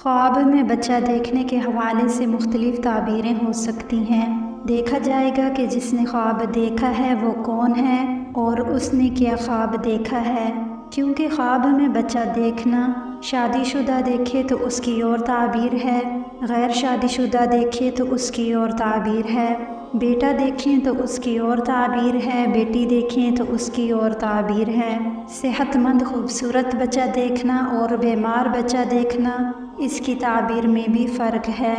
ख्वाब में बच्चा देखने के हवाले से मुख्तलिफ ताबीरें हो सकती हैं। देखा जाएगा कि जिसने ख्वाब देखा है वो कौन है और उसने क्या ख्वाब देखा है, क्योंकि ख्वाब में बच्चा देखना शादीशुदा देखे तो उसकी और ताबीर है, गैर शादीशुदा देखे तो उसकी और ताबीर है, बेटा देखें तो उसकी और ताबीर है, बेटी देखें तो उसकी और ताबीर है। सेहतमंद खूबसूरत बच्चा देखना और बीमार बच्चा देखना, इसकी ताबीर में भी फ़र्क है।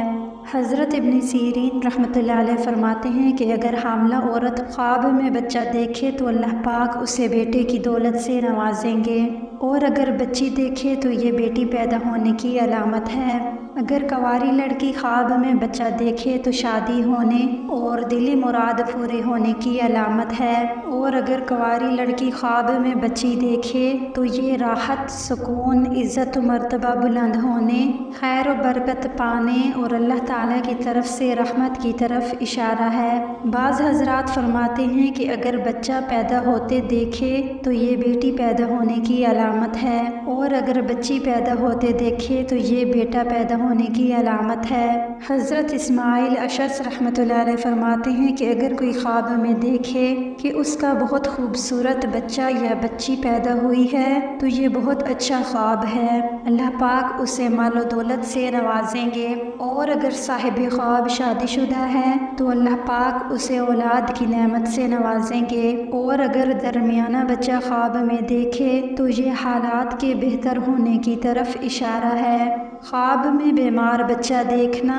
हज़रत इब्न सीरीन रहमतुल्लाह अलैह फरमाते हैं कि अगर हामला औरत ख्वाब में बच्चा देखे तो अल्लाह पाक उसे बेटे की दौलत से नवाजेंगे, और अगर बच्ची देखे तो ये बेटी पैदा होने की अलामत है। अगर कंवारी लड़की ख्वाब में बच्चा देखे तो शादी होने और दिली मुराद पूरी होने की अलामत है, और अगर कंवारी लड़की ख्वाब में बच्ची देखे तो ये राहत, सुकून, इज़्ज़त मर्तबा बुलंद होने, खैर व बरकत पाने और अल्लाह ताला की तरफ से रहमत की तरफ इशारा है। बाज़ हज़रात फरमाते हैं कि अगर बच्चा पैदा होते देखे तो ये बेटी पैदा होने की अलामत है, और अगर बच्ची पैदा होते देखे तो ये बेटा पैदा होने की अलामत है। हज़रत इस्माइल अशअस रहमतुल्लाह अलैह फरमाते हैं कि अगर कोई ख्वाब में देखे कि उसका बहुत खूबसूरत बच्चा या बच्ची पैदा हुई है तो ये बहुत अच्छा ख्वाब है, अल्लाह पाक उसे माल और दौलत से नवाजेंगे। और अगर साहिब ख्वाब शादीशुदा है तो अल्लाह पाक उसे औलाद की नेमत से नवाजेंगे। और अगर दरमियाना बच्चा ख्वाब में देखे तो ये हालात के बेहतर होने की तरफ इशारा है। ख्वाब में बीमार बच्चा देखना,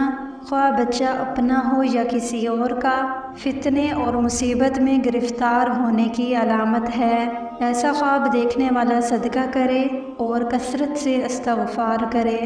ख्वाह बच्चा अपना हो या किसी और का, फितने और मुसीबत में गिरफ्तार होने की अलामत है। ऐसा ख्वाब देखने वाला सदका करे और कसरत से इस्तग़फ़ार करे।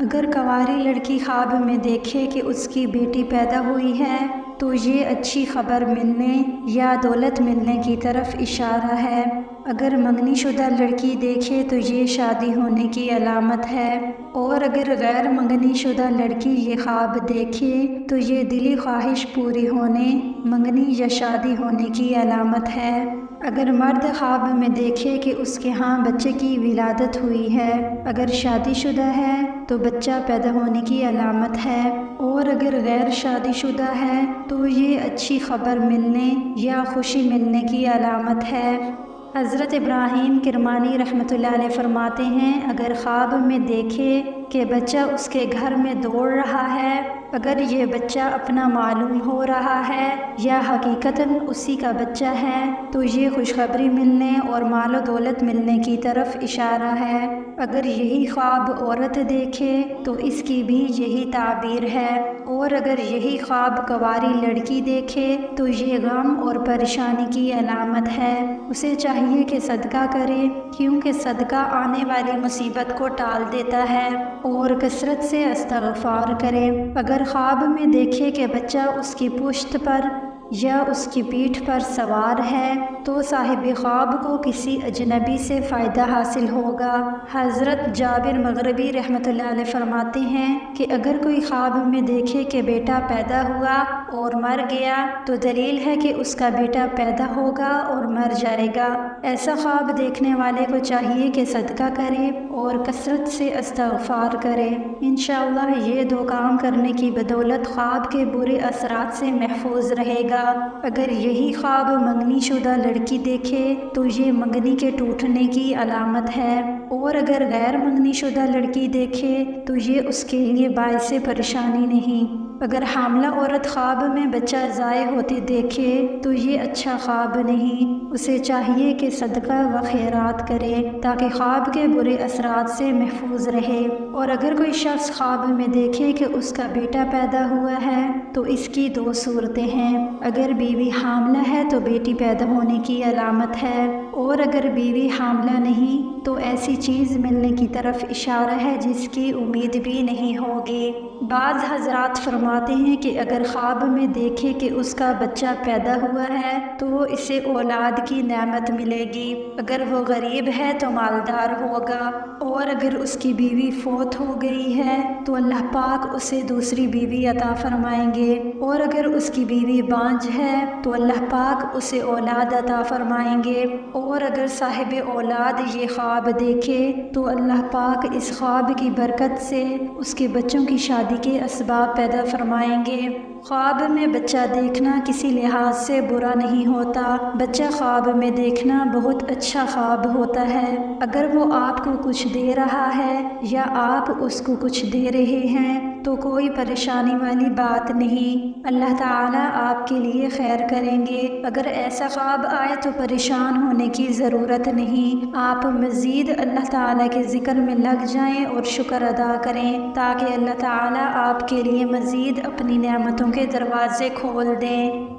अगर कंवारी लड़की ख्वाब में देखे कि उसकी बेटी पैदा हुई है तो ये अच्छी खबर मिलने या दौलत मिलने की तरफ इशारा है। अगर मंगनी शुदा लड़की देखे तो ये शादी होने की अलामत है, और अगर गैर मंगनी शुदा लड़की ये ख्वाब देखे तो ये दिली ख्वाहिश पूरी होने, मंगनी या शादी होने की अलामत है। अगर मर्द ख्वाब में देखे कि उसके यहाँ बच्चे की विलादत हुई है, अगर शादीशुदा है तो बच्चा पैदा होने की अलामत है, और अगर गैर शादीशुदा है तो ये अच्छी खबर मिलने या खुशी मिलने की अलामत है। हज़रत इब्राहीम किरमानी रहमतुल्लाह अलैह फरमाते हैं, अगर ख्वाब में देखे कि बच्चा उसके घर में दौड़ रहा है, अगर ये बच्चा अपना मालूम हो रहा है या हकीकतन उसी का बच्चा है तो ये खुशखबरी मिलने और मालो दौलत मिलने की तरफ इशारा है। अगर यही ख्वाब औरत देखे तो इसकी भी यही ताबीर है, और अगर यही ख्वाब कंवारी लड़की देखे तो ये गम और परेशानी की अलामत है। उसे चाहिए कि सदका करे, क्योंकि सदका आने वाली मुसीबत को टाल देता है, और कसरत से इस्तग़फ़ार करे। अगर ख्वाब में देखे कि बच्चा उसकी पुश्त पर या उसकी पीठ पर सवार है तो साहिब ख्वाब को किसी अजनबी से फ़ायदा हासिल होगा। हज़रत जाबिर मग़रिबी रहमतुल्लाह अलैह फरमाते हैं कि अगर कोई ख्वाब में देखे कि बेटा पैदा हुआ और मर गया तो दलील है कि उसका बेटा पैदा होगा और मर जाएगा। ऐसा ख्वाब देखने वाले को चाहिए कि सदका करे और कसरत से इस्तग़फ़ार करे। इंशाअल्लाह ये दो काम करने की बदौलत ख्वाब के बुरे असरात से महफूज रहेगा। अगर यही ख्वाब मंगनी शुदा लड़की देखे तो ये मंगनी के टूटने की अलामत है, और अगर गैर मंगनी शुदा लड़की देखे तो ये उसके लिए बाइसे परेशानी नहीं। अगर हामला औरत ख्वाब में बच्चा ज़ाये होते देखे तो ये अच्छा ख्वाब नहीं। उसे चाहिए कि सदका व खैरात करे ताकि ख्वाब के बुरे असरात से महफूज रहे। और अगर कोई शख्स ख्वाब में देखे कि उसका बेटा पैदा हुआ है तो इसकी दो सूरतें हैं। अगर बीवी हामला है तो बेटी पैदा होने की अलामत है, और अगर बीवी हामला नहीं तो ऐसी चीज़ मिलने की तरफ इशारा है जिसकी उम्मीद भी नहीं होगी। बाज़ हज़रात फरमाते हैं कि अगर ख्वाब में देखे कि उसका बच्चा पैदा हुआ है तो इसे औलाद की नेमत मिलेगी। अगर वो गरीब है तो मालदार होगा, और अगर उसकी बीवी फौत हो गई है तो अल्लाह पाक उसे दूसरी बीवी अता फरमाएंगे, और अगर उसकी बीवी बांझ है तो अल्लाह पाक उसे औलाद अता फरमाएंगे। और अगर साहिब औलाद ये ख्वाब ख्वाब देखे तो अल्लाह पाक इस ख्वाब की बरकत से उसके बच्चों की शादी के असबाब पैदा फरमाएंगे। ख्वाब में बच्चा देखना किसी लिहाज से बुरा नहीं होता। बच्चा ख्वाब में देखना बहुत अच्छा ख्वाब होता है। अगर वो आपको कुछ दे रहा है या आप उसको कुछ दे रहे हैं तो कोई परेशानी वाली बात नहीं, अल्लाह ताला आपके लिए खैर करेंगे। अगर ऐसा ख्वाब आए तो परेशान होने की ज़रूरत नहीं। आप मज़ीद अल्लाह ताला के ज़िक्र में लग जाएं और शुक्र अदा करें ताकि अल्लाह ताला आपके लिए मज़ीद अपनी नेमतों के दरवाज़े खोल दें।